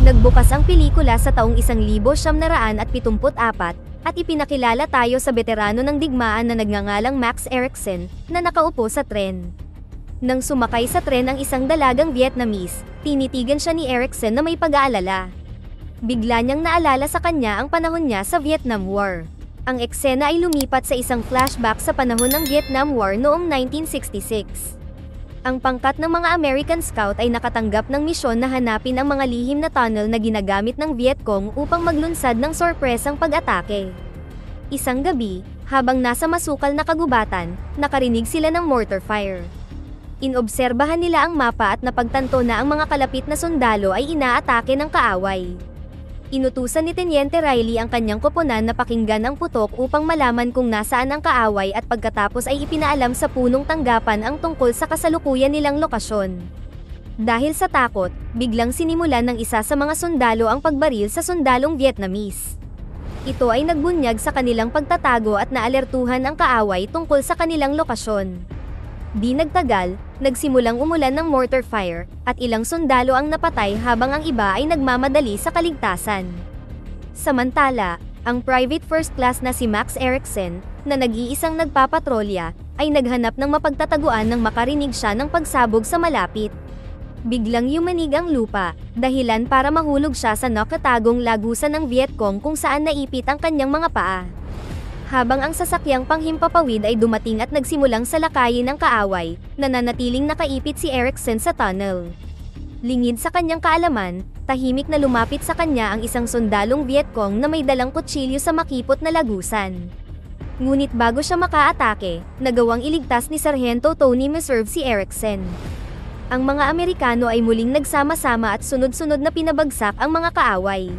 Nagbukas ang pelikula sa taong 1974 at ipinakilala tayo sa veterano ng digmaan na nagngangalang Max Eriksen, na nakaupo sa tren. Nang sumakay sa tren ang isang dalagang Vietnamese, tinitigan siya ni Eriksen na may pag-aalala. Bigla niyang naalala sa kanya ang panahon niya sa Vietnam War. Ang eksena ay lumipat sa isang flashback sa panahon ng Vietnam War noong 1966. Ang pangkat ng mga American Scout ay nakatanggap ng misyon na hanapin ang mga lihim na tunnel na ginagamit ng Vietcong upang maglunsad ng sorpresang pag-atake. Isang gabi, habang nasa masukal na kagubatan, nakarinig sila ng mortar fire. Inobserbahan nila ang mapa at napagtanto na ang mga kalapit na sundalo ay inaatake ng kaaway. Inutusan ni Teniente Riley ang kanyang koponan na pakinggan ang putok upang malaman kung nasaan ang kaaway at pagkatapos ay ipinaalam sa punong tanggapan ang tungkol sa kasalukuyan nilang lokasyon. Dahil sa takot, biglang sinimulan ng isa sa mga sundalo ang pagbaril sa sundalong Vietnamese. Ito ay nagbunyag sa kanilang pagtatago at naalertuhan ang kaaway tungkol sa kanilang lokasyon. Di nagtagal, nagsimulang umulan ng mortar fire, at ilang sundalo ang napatay habang ang iba ay nagmamadali sa kaligtasan. Samantala, ang Private First Class na si Max Eriksen, na nag-iisang nagpapatrolya, ay naghanap ng mapagtataguan nang makarinig siya ng pagsabog sa malapit. Biglang yumanig ang lupa, dahilan para mahulog siya sa nakatagong lagusan ng Vietcong kung saan naipit ang kanyang mga paa. Habang ang sasakyang panghimpapawid ay dumating at nagsimulang salakayin ng kaaway, nananatiling nakaipit si Eriksen sa tunnel. Lingid sa kanyang kaalaman, tahimik na lumapit sa kanya ang isang sundalong Vietcong na may dalang kutsilyo sa makipot na lagusan. Ngunit bago siya makaatake, nagawang iligtas ni Sargento Tony Meserve si Eriksen. Ang mga Amerikano ay muling nagsama-sama at sunod-sunod na pinabagsak ang mga kaaway.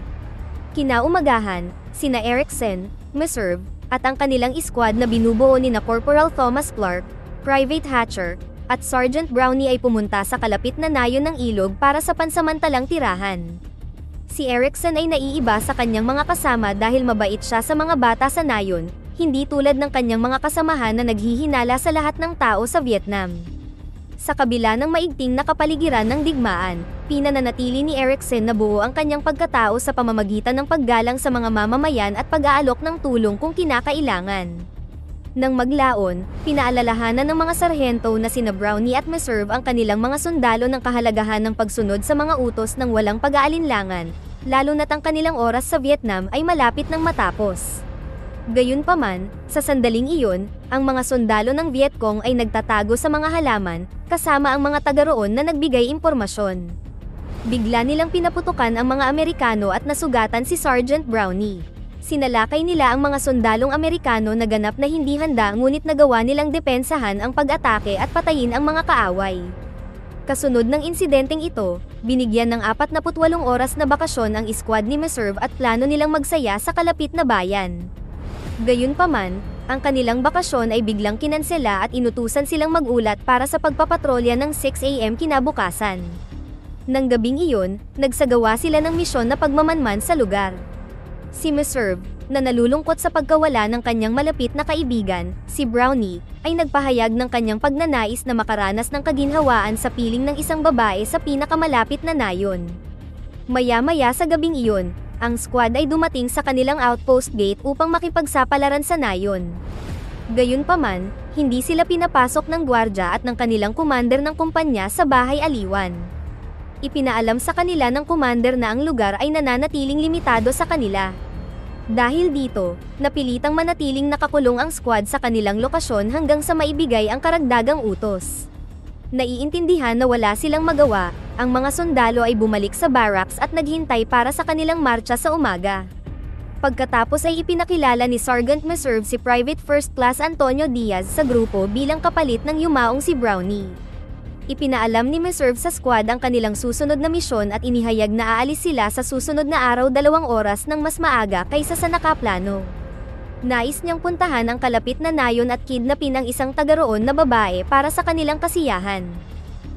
Kinaumagahan, sina Eriksen, Meserve, at ang kanilang iskwad na binubuo ni na Corporal Thomas Clark, Private Hatcher, at Sergeant Brownie ay pumunta sa kalapit na nayon ng ilog para sa pansamantalang tirahan. Si Eriksen ay naiiba sa kanyang mga kasama dahil mabait siya sa mga bata sa nayon, hindi tulad ng kanyang mga kasamahan na naghihinala sa lahat ng tao sa Vietnam. Sa kabila ng maigting na kapaligiran ng digmaan, pinananatili ni Eriksen na buo ang kanyang pagkatao sa pamamagitan ng paggalang sa mga mamamayan at pag-aalok ng tulong kung kinakailangan. Nang maglaon, pinaalalahanan ng mga sarhento na sina Brownie at Meserve ang kanilang mga sundalo ng kahalagahan ng pagsunod sa mga utos ng walang pag-aalinlangan, lalo na't ang kanilang oras sa Vietnam ay malapit ng matapos. Gayunpaman, sa sandaling iyon, ang mga sundalo ng Vietcong ay nagtatago sa mga halaman, kasama ang mga taga roon na nagbigay impormasyon. Bigla nilang pinaputukan ang mga Amerikano at nasugatan si Sergeant Brownie. Sinalakay nila ang mga sundalong Amerikano na ganap na hindi handa ngunit nagawa nilang depensahan ang pag-atake at patayin ang mga kaaway. Kasunod ng insidenteng ito, binigyan ng 48 oras na bakasyon ang iskwad ni Meserve at plano nilang magsaya sa kalapit na bayan. Gayunpaman, ang kanilang bakasyon ay biglang kinansela at inutusan silang mag-ulat para sa pagpapatrolya ng 6 AM kinabukasan. Nang gabing iyon, nagsagawa sila ng misyon na pagmamanman sa lugar. Si Meserve, na nalulungkot sa pagkawala ng kanyang malapit na kaibigan, si Brownie, ay nagpahayag ng kanyang pagnanais na makaranas ng kaginhawaan sa piling ng isang babae sa pinakamalapit na nayon. Maya-maya sa gabing iyon, ang squad ay dumating sa kanilang outpost gate upang makipagsapalaran sa nayon. Gayunpaman, hindi sila pinapasok ng gwardya at ng kanilang commander ng kumpanya sa bahay aliwan. Ipinaalam sa kanila ng commander na ang lugar ay nananatiling limitado sa kanila. Dahil dito, napilitang manatiling nakakulong ang squad sa kanilang lokasyon hanggang sa maibigay ang karagdagang utos. Naiintindihan na wala silang magawa, ang mga sundalo ay bumalik sa barracks at naghintay para sa kanilang marcha sa umaga. Pagkatapos ay ipinakilala ni Sergeant Meserve si Private First Class Antonio Diaz sa grupo bilang kapalit ng yumaong si Brownie. Ipinaalam ni Meserve sa squad ang kanilang susunod na misyon at inihayag na aalis sila sa susunod na araw 2 oras ng mas maaga kaysa sa nakaplano. Nais niyang puntahan ang kalapit na nayon at kidnapin ang isang taga roon na babae para sa kanilang kasiyahan.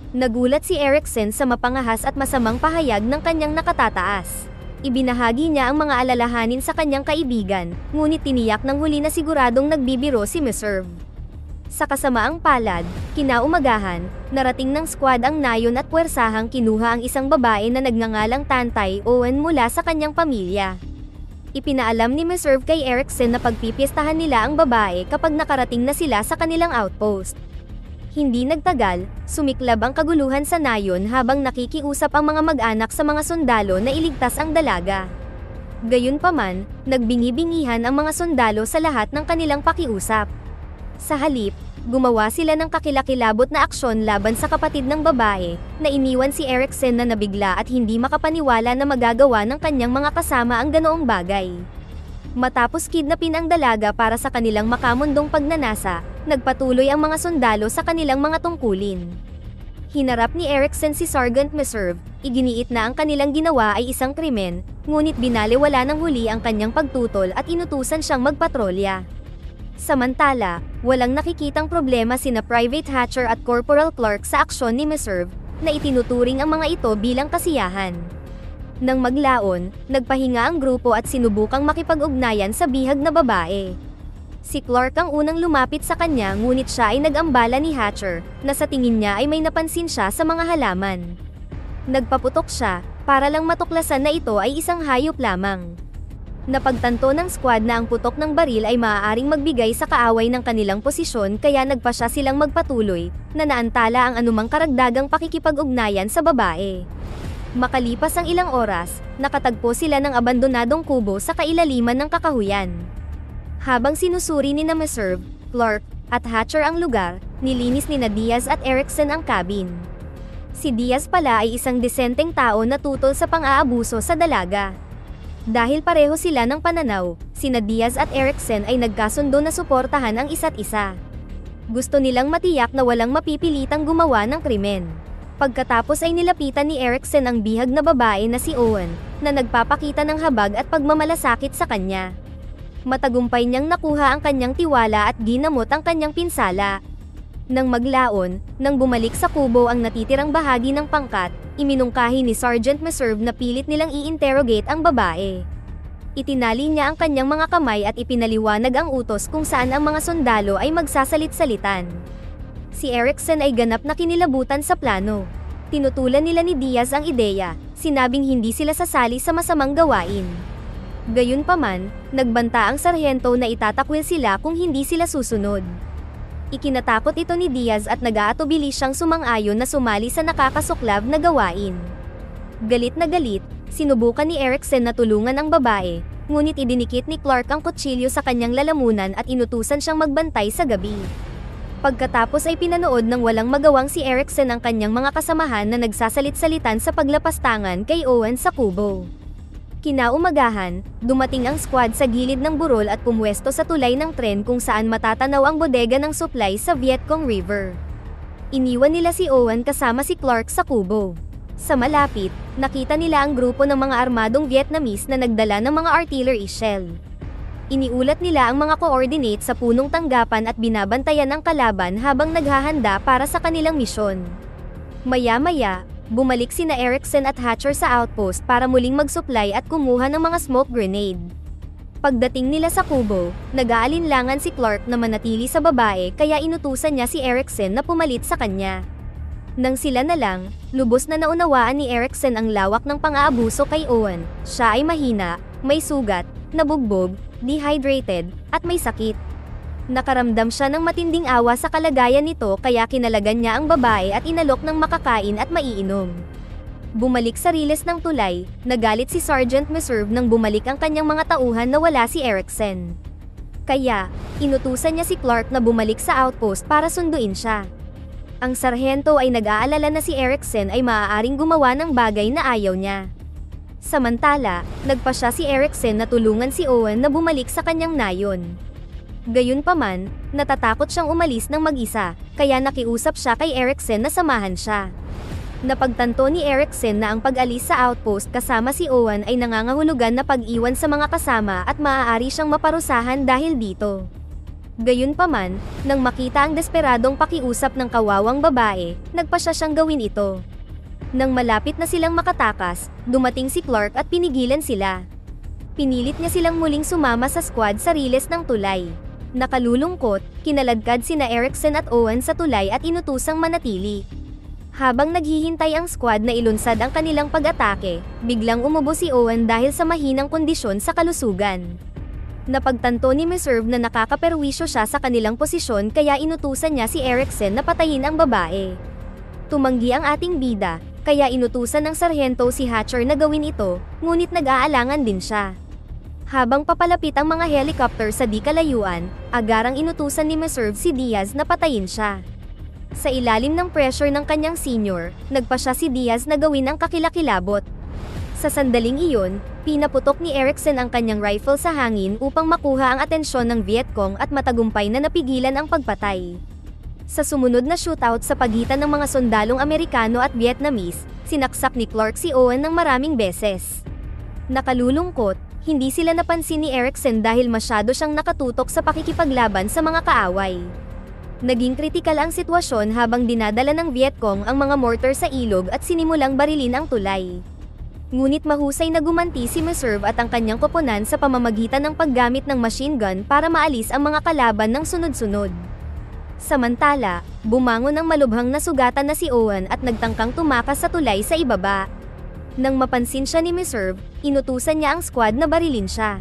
Nagulat si Eriksen sa mapangahas at masamang pahayag ng kanyang nakatataas. Ibinahagi niya ang mga alalahanin sa kanyang kaibigan, ngunit tiniyak ng huli na siguradong nagbibiro si Meserve. Sa kasamaang palad, kinaumagahan, narating ng squad ang nayon at puwersahang kinuha ang isang babae na nagngangalang Tantay Owen mula sa kanyang pamilya. Ipinaalam ni Meserve kay Eriksen na pagpipiestahan nila ang babae kapag nakarating na sila sa kanilang outpost. Hindi nagtagal, sumiklab ang kaguluhan sa nayon habang nakikiusap ang mga mag-anak sa mga sundalo na iligtas ang dalaga. Gayunpaman, nagbingi-bingihan ang mga sundalo sa lahat ng kanilang pakiusap. Sa halip, gumawa sila ng kakilakilabot na aksyon laban sa kapatid ng babae, na iniwan si Eriksen na nabigla at hindi makapaniwala na magagawa ng kanyang mga kasama ang ganoong bagay. Matapos kidnapin ang dalaga para sa kanilang makamundong pagnanasa, nagpatuloy ang mga sundalo sa kanilang mga tungkulin. Hinarap ni Eriksen si Sergeant Meserve, iginiit na ang kanilang ginawa ay isang krimen, ngunit binaliwala ng huli ang kanyang pagtutol at inutusan siyang magpatrolya. Samantala, walang nakikitang problema sina Private Hatcher at Corporal Clark sa aksyon ni Meserve, na itinuturing ang mga ito bilang kasiyahan. Nang maglaon, nagpahinga ang grupo at sinubukang makipag-ugnayan sa bihag na babae. Si Clark ang unang lumapit sa kanya ngunit siya ay nag-ambala ni Hatcher, na sa tingin niya ay may napansin siya sa mga halaman. Nagpaputok siya, para lang matuklasan na ito ay isang hayop lamang. Napagtanto ng squad na ang putok ng baril ay maaaring magbigay sa kaaway ng kanilang posisyon kaya nagpasya silang magpatuloy, na naantala ang anumang karagdagang pakikipag-ugnayan sa babae. Makalipas ang ilang oras, nakatagpo sila ng abandonadong kubo sa kailaliman ng kakahuyan. Habang sinusuri ni Meserve, Clark, at Hatcher ang lugar, nilinis ni Diaz at Eriksen ang cabin. Si Diaz pala ay isang desenteng tao na tutol sa pang-aabuso sa dalaga. Dahil pareho sila ng pananaw, sina Diaz at Eriksen ay nagkasundo na suportahan ang isa't isa. Gusto nilang matiyak na walang mapipilitang gumawa ng krimen. Pagkatapos ay nilapitan ni Eriksen ang bihag na babae na si Owen, na nagpapakita ng habag at pagmamalasakit sa kanya. Matagumpay niyang nakuha ang kanyang tiwala at ginamot ang kanyang pinsala. Nang maglaon, nang bumalik sa kubo ang natitirang bahagi ng pangkat, iminungkahi ni Sergeant Meserve na pilit nilang i-interrogate ang babae. Itinali niya ang kanyang mga kamay at ipinaliwanag ang utos kung saan ang mga sundalo ay magsasalit-salitan. Si Eriksen ay ganap na kinilabutan sa plano. Tinutulan nila ni Diaz ang ideya, sinabing hindi sila sasali sa masamang gawain. Gayunpaman, nagbanta ang sarhento na itatakwil sila kung hindi sila susunod. Ikinatakot ito ni Diaz at nag-aatubili siyang sumang-ayon na sumali sa nakakasuklab na gawain. Galit na galit, sinubukan ni Eriksen na tulungan ang babae, ngunit idinikit ni Clark ang kutsilyo sa kanyang lalamunan at inutusan siyang magbantay sa gabi. Pagkatapos ay pinanood ng walang magawang si Eriksen ang kanyang mga kasamahan na nagsasalit-salitan sa paglapastangan kay Owen sa kubo. Kinaumagahan, dumating ang squad sa gilid ng burol at pumwesto sa tulay ng tren kung saan matatanaw ang bodega ng supply sa Vietcong River. Iniwan nila si Owen kasama si Clark sa kubo. Sa malapit, nakita nila ang grupo ng mga armadong Vietnamese na nagdala ng mga artillery shell. Iniulat nila ang mga coordinate sa punong tanggapan at binabantayan ang kalaban habang naghahanda para sa kanilang misyon. Maya-maya, bumalik sina Eriksen at Hatcher sa outpost para muling mag-supply at kumuha ng mga smoke grenade. Pagdating nila sa kubo, nag-aalinlangan si Clark na manatili sa babae kaya inutusan niya si Eriksen na pumalit sa kanya. Nang sila na lang, lubos na naunawaan ni Eriksen ang lawak ng pang-aabuso kay Owen. Siya ay mahina, may sugat, nabugbog, dehydrated, at may sakit. Nakaramdam siya ng matinding awa sa kalagayan nito kaya kinalagan niya ang babae at inalok ng makakain at maiinom. Bumalik sa riles ng tulay, nagalit si Sergeant Meserve nang bumalik ang kanyang mga tauhan na wala si Eriksen. Kaya, inutusan niya si Clark na bumalik sa outpost para sunduin siya. Ang sarhento ay nag-aalala na si Eriksen ay maaaring gumawa ng bagay na ayaw niya. Samantala, nagpasya si Eriksen na tulungan si Owen na bumalik sa kanyang nayon. Gayunpaman, natatakot siyang umalis ng mag-isa, kaya nakiusap siya kay Eriksen na samahan siya. Napagtanto ni Eriksen na ang pag-alis sa outpost kasama si Owen ay nangangahulugan na pag-iwan sa mga kasama at maaari siyang maparusahan dahil dito. Gayunpaman, nang makita ang desperadong pakiusap ng kawawang babae, nagpasya siyang gawin ito. Nang malapit na silang makatakas, dumating si Clark at pinigilan sila. Pinilit niya silang muling sumama sa squad sa riles ng tulay. Nakalulungkot, kinaladkad sina Erickson at Owen sa tulay at inutusang manatili. Habang naghihintay ang squad na ilunsad ang kanilang pag-atake, biglang umubo si Owen dahil sa mahinang kondisyon sa kalusugan. Napagtanto ni Meserve na nakakaperwisyo siya sa kanilang posisyon kaya inutusan niya si Erickson na patayin ang babae. Tumanggi ang ating bida, kaya inutusan ng sarhento si Hatcher na gawin ito, ngunit nag-aalangan din siya. Habang papalapit ang mga helicopter sa di kalayuan, agarang inutusan ni Meserve si Diaz na patayin siya. Sa ilalim ng pressure ng kanyang senior, nagpa siya si Diaz na gawin ang kakilakilabot. Sa sandaling iyon, pinaputok ni Erickson ang kanyang rifle sa hangin upang makuha ang atensyon ng Vietcong at matagumpay na napigilan ang pagpatay. Sa sumunod na shootout sa pagitan ng mga sundalong Amerikano at Vietnamese, sinaksak ni Clark si Owen ng maraming beses. Nakalulungkot, hindi sila napansin ni Erickson dahil masyado siyang nakatutok sa pakikipaglaban sa mga kaaway. Naging kritikal ang sitwasyon habang dinadala ng Vietcong ang mga mortar sa ilog at sinimulang barilin ang tulay. Ngunit mahusay na gumanti si Meserve at ang kanyang koponan sa pamamagitan ng paggamit ng machine gun para maalis ang mga kalaban ng sunod-sunod. Samantala, bumangon ang malubhang na sugatan na si Owen at nagtangkang tumakas sa tulay sa ibaba. Nang mapansin siya ni Meserve, inutusan niya ang squad na barilin siya.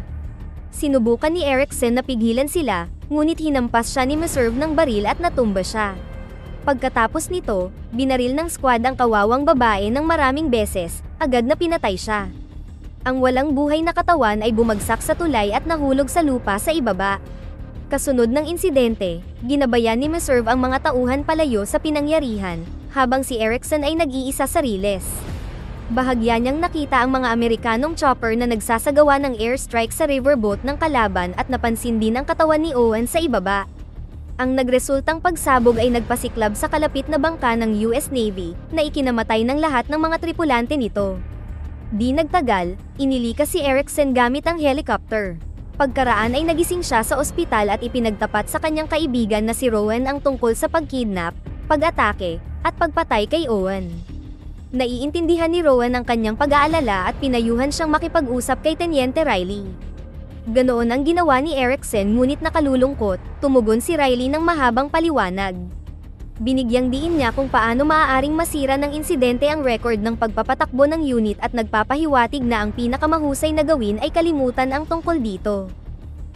Sinubukan ni Erickson na pigilan sila, ngunit hinampas siya ni Meserve ng baril at natumba siya. Pagkatapos nito, binaril ng squad ang kawawang babae ng maraming beses, agad na pinatay siya. Ang walang buhay na katawan ay bumagsak sa tulay at nahulog sa lupa sa ibaba. Kasunod ng insidente, ginabayan ni Meserve ang mga tauhan palayo sa pinangyarihan, habang si Erickson ay nag-iisa sa riles. Bahagya niyang nakita ang mga Amerikanong chopper na nagsasagawa ng airstrike sa riverboat ng kalaban at napansin din ang katawan ni Owen sa ibaba. Ang nagresultang pagsabog ay nagpasiklab sa kalapit na bangka ng US Navy, na ikinamatay ng lahat ng mga tripulante nito. Di nagtagal, inilikas si Erickson gamit ang helicopter. Pagkaraan ay nagising siya sa ospital at ipinagtapat sa kanyang kaibigan na si Rowan ang tungkol sa pagkidnap, pag-atake, at pagpatay kay Owen. Naiintindihan ni Rowan ang kanyang pag-aalala at pinayuhan siyang makipag-usap kay Teniente Riley. Ganoon ang ginawa ni Erickson ngunit nakalulungkot, tumugon si Riley ng mahabang paliwanag. Binigyang diin niya kung paano maaaring masira ng insidente ang record ng pagpapatakbo ng unit at nagpapahiwatig na ang pinakamahusay na gawin ay kalimutan ang tungkol dito.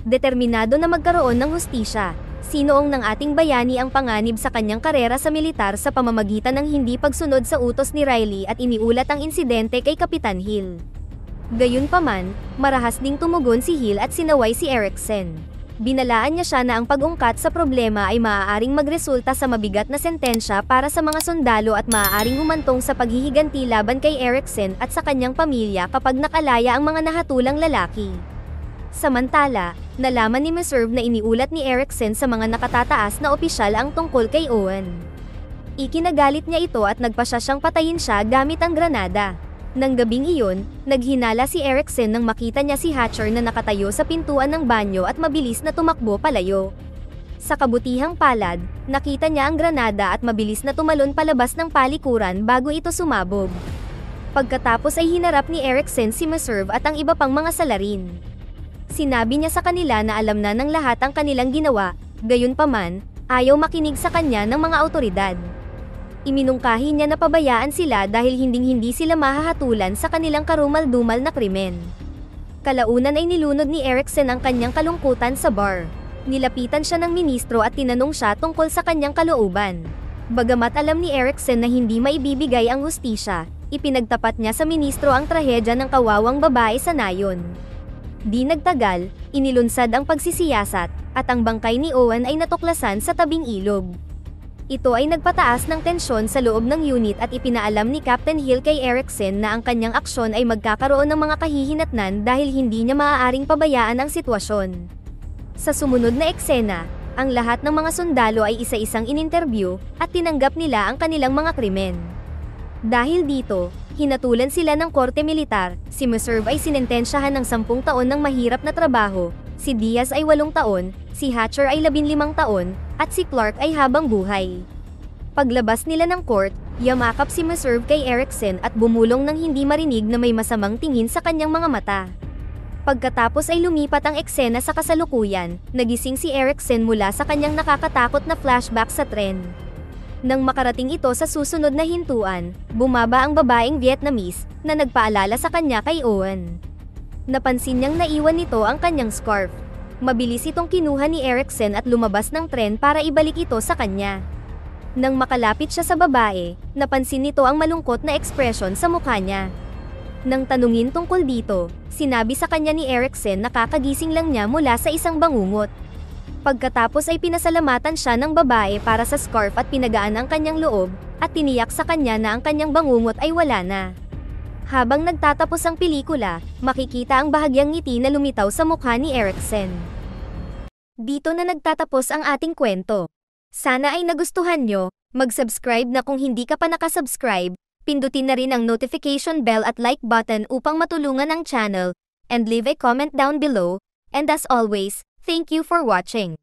Determinado na magkaroon ng hustisya, sinoong ng ating bayani ang panganib sa kanyang karera sa militar sa pamamagitan ng hindi pagsunod sa utos ni Riley at iniulat ang insidente kay Kapitan Hill. Gayunpaman, marahas ding tumugon si Hill at sinaway si Erickson. Binalaan niya siya na ang pag-ungkat sa problema ay maaaring magresulta sa mabigat na sentensya para sa mga sundalo at maaaring humantong sa paghihiganti laban kay Erickson at sa kanyang pamilya kapag nakalaya ang mga nahatulang lalaki. Samantala, nalaman ni Meserve na iniulat ni Erickson sa mga nakatataas na opisyal ang tungkol kay Owen. Ikinagalit niya ito at nagpasya siyang patayin siya gamit ang granada. Nang gabing iyon, naghinala si Erickson nang makita niya si Hatcher na nakatayo sa pintuan ng banyo at mabilis na tumakbo palayo. Sa kabutihang palad, nakita niya ang granada at mabilis na tumalon palabas ng palikuran bago ito sumabog. Pagkatapos ay hinarap ni Erickson si Meserve at ang iba pang mga salarin. Sinabi niya sa kanila na alam na ng lahat ang kanilang ginawa, gayunpaman, ayaw makinig sa kanya ng mga awtoridad. Iminungkahi niya na pabayaan sila dahil hinding-hindi sila mahahatulan sa kanilang karumal-dumal na krimen. Kalaunan ay nilunod ni Erickson ang kanyang kalungkutan sa bar. Nilapitan siya ng ministro at tinanong siya tungkol sa kanyang kalooban. Bagamat alam ni Erickson na hindi maibibigay ang hustisya, ipinagtapat niya sa ministro ang trahedya ng kawawang babae sa nayon. Di nagtagal, inilunsad ang pagsisiyasat, at ang bangkay ni Owen ay natuklasan sa tabing ilog. Ito ay nagpataas ng tensyon sa loob ng unit at ipinaalam ni Captain Hill kay Erickson na ang kanyang aksyon ay magkakaroon ng mga kahihinatnan dahil hindi niya maaaring pabayaan ang sitwasyon. Sa sumunod na eksena, ang lahat ng mga sundalo ay isa-isang ininterview at tinanggap nila ang kanilang mga krimen. Dahil dito, hinatulan sila ng korte militar, si Meserve ay sinentensyahan ng 10 taon ng mahirap na trabaho, si Diaz ay 8 taon, si Hatcher ay 15 taon, at si Clark ay habang buhay. Paglabas nila ng court, yamakap si Meserve kay Erickson at bumulong ng hindi marinig na may masamang tingin sa kanyang mga mata. Pagkatapos ay lumipat ang eksena sa kasalukuyan, nagising si Eriksen mula sa kanyang nakakatakot na flashback sa tren. Nang makarating ito sa susunod na hintuan, bumaba ang babaeng Vietnamese, na nagpaalala sa kanya kay Owen. Napansin niyang naiwan nito ang kanyang scarf. Mabilis itong kinuha ni Eriksen at lumabas ng tren para ibalik ito sa kanya. Nang makalapit siya sa babae, napansin nito ang malungkot na ekspresyon sa mukha niya. Nang tanungin tungkol dito, sinabi sa kanya ni Eriksen na kakagising lang niya mula sa isang bangungot. Pagkatapos ay pinasalamatan siya ng babae para sa scarf at pinagaan ang kanyang loob, at tiniyak sa kanya na ang kanyang bangungot ay wala na. Habang nagtatapos ang pelikula, makikita ang bahagyang ngiti na lumitaw sa mukha ni Eriksen. Dito na nagtatapos ang ating kwento. Sana ay nagustuhan nyo, mag-subscribe na kung hindi ka pa nakasubscribe, pindutin na rin ang notification bell at like button upang matulungan ang channel, and leave a comment down below, and as always, thank you for watching.